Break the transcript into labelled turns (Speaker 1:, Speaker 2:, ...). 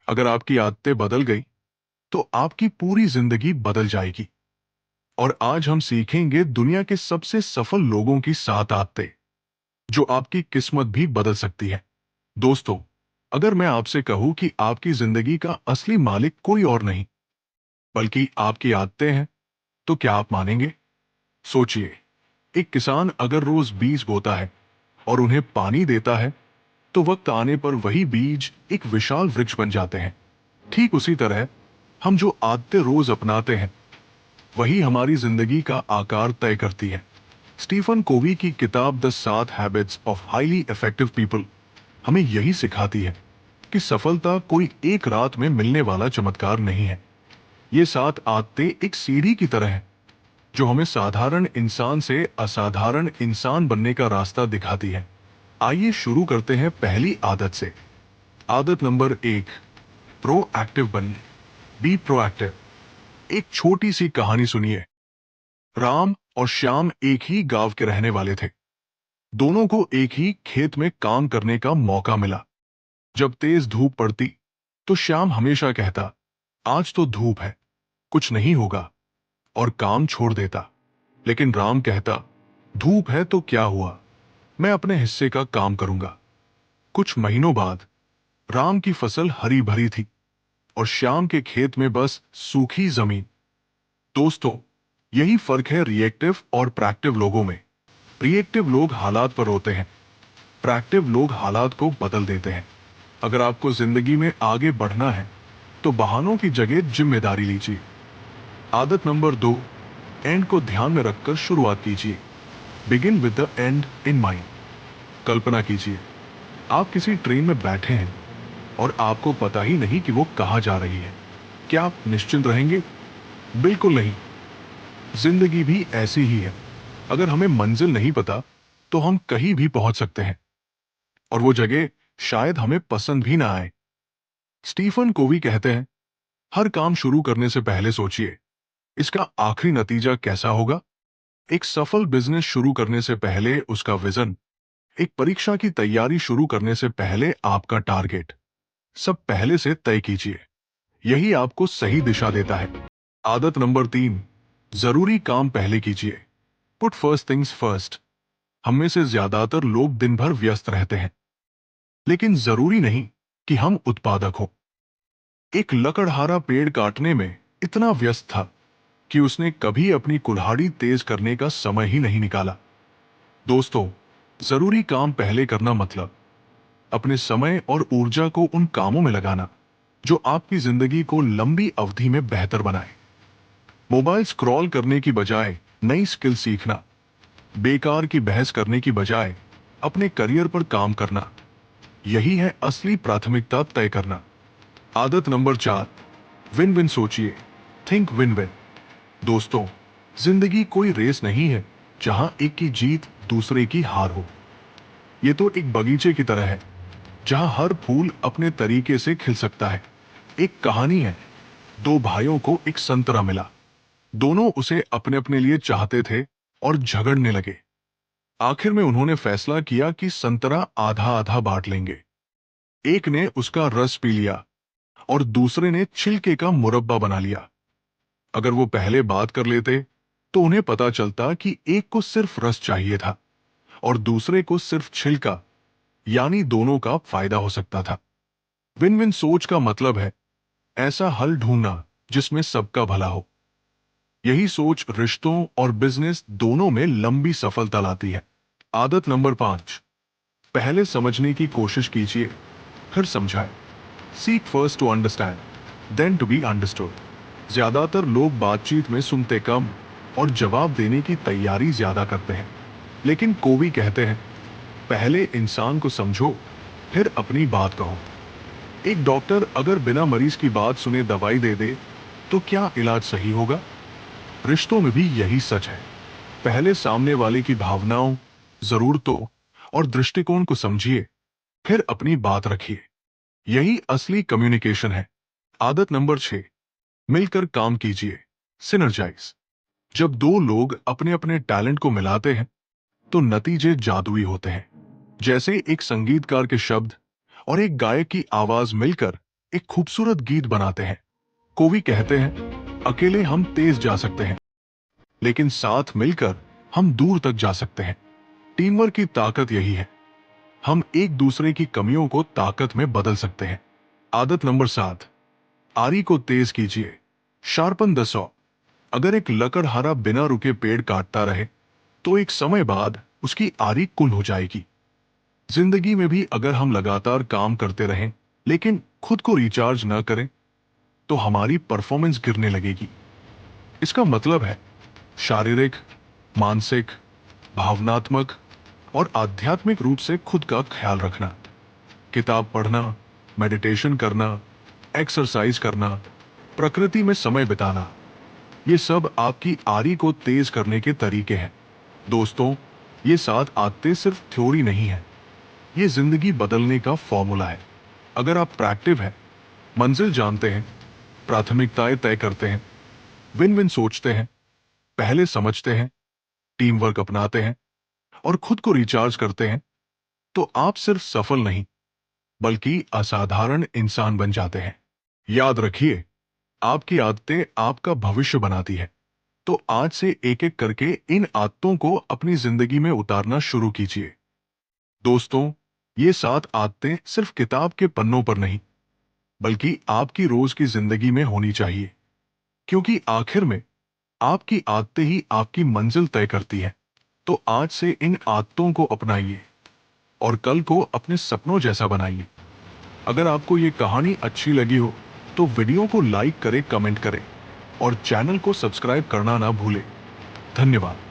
Speaker 1: अगर आपकी आदतें बदल गई तो आपकी पूरी जिंदगी बदल जाएगी। और आज हम सीखेंगे दुनिया के सबसे सफल लोगों की 7 आदतें जो आपकी किस्मत भी बदल सकती है। दोस्तों, अगर मैं आपसे कहूं कि आपकी जिंदगी का असली मालिक कोई और नहीं बल्कि आपकी आदतें हैं, तो क्या आप मानेंगे? सोचिए, एक किसान अगर रोज बीज बोता है और उन्हें पानी देता है, तो वक्त आने पर वही बीज एक विशाल वृक्ष बन जाते हैं। ठीक उसी तरह हम जो आदतें रोज अपनाते हैं, वही हमारी जिंदगी का आकार तय करती है। स्टीफन कोवी की किताब the 7 habits of highly effective people हमें यही सिखाती है कि सफलता कोई एक रात में मिलने वाला चमत्कार नहीं है। ये 7 आदतें एक सीढ़ी की तरह है जो हमें साधारण इंसान से असाधारण इंसान बनने का रास्ता दिखाती है। आइए शुरू करते हैं पहली आदत से। आदत नंबर 1, प्रोएक्टिव बनिए। Be proactive. एक छोटी सी कहानी सुनिए। राम और श्याम एक ही गांव के रहने वाले थे। दोनों को एक ही खेत में काम करने का मौका मिला। जब तेज धूप पड़ती तो श्याम हमेशा कहता, आज तो धूप है, कुछ नहीं होगा, और काम छोड़ देता। लेकिन राम कहता, धूप है तो क्या हुआ, मैं अपने हिस्से का काम करूंगा। कुछ महीनों बाद राम की फसल हरी भरी थी और श्याम के खेत में बस सूखी जमीन। दोस्तों, यही फर्क है रिएक्टिव और प्रैक्टिव लोगों में। रिएक्टिव लोग हालात पर रोते हैं, प्रैक्टिव लोग हालात को बदल देते हैं। अगर आपको जिंदगी में आगे बढ़ना है तो बहानों की जगह जिम्मेदारी लीजिए। आदत नंबर 2, एंड को ध्यान में रखकर शुरुआत कीजिए। Begin with the end in mind. कल्पना कीजिए, आप किसी ट्रेन में बैठे हैं और आपको पता ही नहीं कि वो कहां जा रही है। क्या आप निश्चिंत रहेंगे? बिल्कुल नहीं। जिंदगी भी ऐसी ही है। अगर हमें मंजिल नहीं पता तो हम कहीं भी पहुंच सकते हैं, और वो जगह शायद हमें पसंद भी ना आए। स्टीफन कोवी कहते हैं, हर काम शुरू करने से पहले सोचिए, इसका आखिरी नतीजा कैसा होगा। एक सफल बिजनेस शुरू करने से पहले उसका विजन, एक परीक्षा की तैयारी शुरू करने से पहले आपका टारगेट, सब पहले से तय कीजिए। यही आपको सही दिशा देता है। आदत नंबर 3, जरूरी काम पहले कीजिए। Put first things first. हम में से ज्यादातर लोग दिन भर व्यस्त रहते हैं, लेकिन जरूरी नहीं कि हम उत्पादक हो। एक लकड़हारा पेड़ काटने में इतना व्यस्त था कि उसने कभी अपनी कुल्हाड़ी तेज करने का समय ही नहीं निकाला। दोस्तों, जरूरी काम पहले करना मतलब अपने समय और ऊर्जा को उन कामों में लगाना जो आपकी जिंदगी को लंबी अवधि में बेहतर बनाए। मोबाइल स्क्रॉल करने की बजाय नई स्किल सीखना, बेकार की बहस करने की बजाय अपने करियर पर काम करना, यही है असली प्राथमिकता तय करना। आदत नंबर 4, विन विन सोचिए। Think win win. दोस्तों, जिंदगी कोई रेस नहीं है जहां एक की जीत दूसरे की हार हो। ये तो एक बगीचे की तरह है जहां हर फूल अपने तरीके से खिल सकता है। एक कहानी है, दो भाइयों को एक संतरा मिला। दोनों उसे अपने अपने लिए चाहते थे और झगड़ने लगे। आखिर में उन्होंने फैसला किया कि संतरा आधा आधा बांट लेंगे। एक ने उसका रस पी लिया और दूसरे ने छिलके का मुरब्बा बना लिया। अगर वो पहले बात कर लेते तो उन्हें पता चलता कि एक को सिर्फ रस चाहिए था और दूसरे को सिर्फ छिलका, यानी दोनों का फायदा हो सकता था। विन विन सोच का मतलब है ऐसा हल ढूंढना जिसमें सबका भला हो। यही सोच रिश्तों और बिजनेस दोनों में लंबी सफलता लाती है। आदत नंबर 5, पहले समझने की कोशिश कीजिए, फिर समझाएं। Seek first to understand then to be understood. ज्यादातर लोग बातचीत में सुनते कम और जवाब देने की तैयारी ज्यादा करते हैं, लेकिन कोवी कहते हैं, पहले इंसान को समझो, फिर अपनी बात कहो। एक डॉक्टर अगर बिना मरीज की बात सुने दवाई दे दे तो क्या इलाज सही होगा? रिश्तों में भी यही सच है। पहले सामने वाले की भावनाओं, जरूरतों और दृष्टिकोण को समझिए, फिर अपनी बात रखिए। यही असली कम्युनिकेशन है। आदत नंबर 6, मिलकर काम कीजिए। सिनर्जाइज। जब दो लोग अपने अपने टैलेंट को मिलाते हैं तो नतीजे जादुई होते हैं। जैसे एक संगीतकार के शब्द और एक गायक की आवाज मिलकर एक खूबसूरत गीत बनाते हैं। कवि कहते हैं, अकेले हम तेज जा सकते हैं, लेकिन साथ मिलकर हम दूर तक जा सकते हैं। टीम वर्क की ताकत यही है। हम एक दूसरे की कमियों को ताकत में बदल सकते हैं। आदत नंबर 7, आरी को तेज कीजिए। Sharpen the saw. अगर एक लकड़हारा बिना रुके पेड़ काटता रहे, तो एक समय बाद उसकी आरी कुल हो जाएगी। जिंदगी में भी अगर हम लगातार काम करते रहें, लेकिन खुद को रिचार्ज न करें, तो हमारी परफॉर्मेंस गिरने लगेगी। इसका मतलब है शारीरिक, मानसिक, भावनात्मक और आध्यात्मिक रूप से खुद का ख्याल रखना। किताब पढ़ना, मेडिटेशन करना, एक्सरसाइज करना, प्रकृति में समय बिताना, ये सब आपकी आरी को तेज करने के तरीके हैं। दोस्तों, ये 7 आदतें सिर्फ थ्योरी नहीं है, ये जिंदगी बदलने का फॉर्मूला है। अगर आप प्रैक्टिव हैं, मंजिल जानते हैं, प्राथमिकताएं तय करते हैं, विन विन सोचते हैं, पहले समझते हैं, टीम वर्क अपनाते हैं और खुद को रिचार्ज करते हैं, तो आप सिर्फ सफल नहीं, बल्कि असाधारण इंसान बन जाते हैं। याद रखिए, आपकी आदतें आपका भविष्य बनाती है। तो आज से एक एक करके इन आदतों को अपनी जिंदगी में उतारना शुरू कीजिए। दोस्तों, ये 7 आदतें सिर्फ किताब के पन्नों पर नहीं, बल्कि आपकी रोज की जिंदगी में होनी चाहिए, क्योंकि आखिर में आपकी आदतें ही आपकी मंजिल तय करती है। तो आज से इन आदतों को अपनाइए और कल को अपने सपनों जैसा बनाइए। अगर आपको ये कहानी अच्छी लगी हो, तो वीडियो को लाइक करें, कमेंट करें और चैनल को सब्सक्राइब करना ना भूलें। धन्यवाद।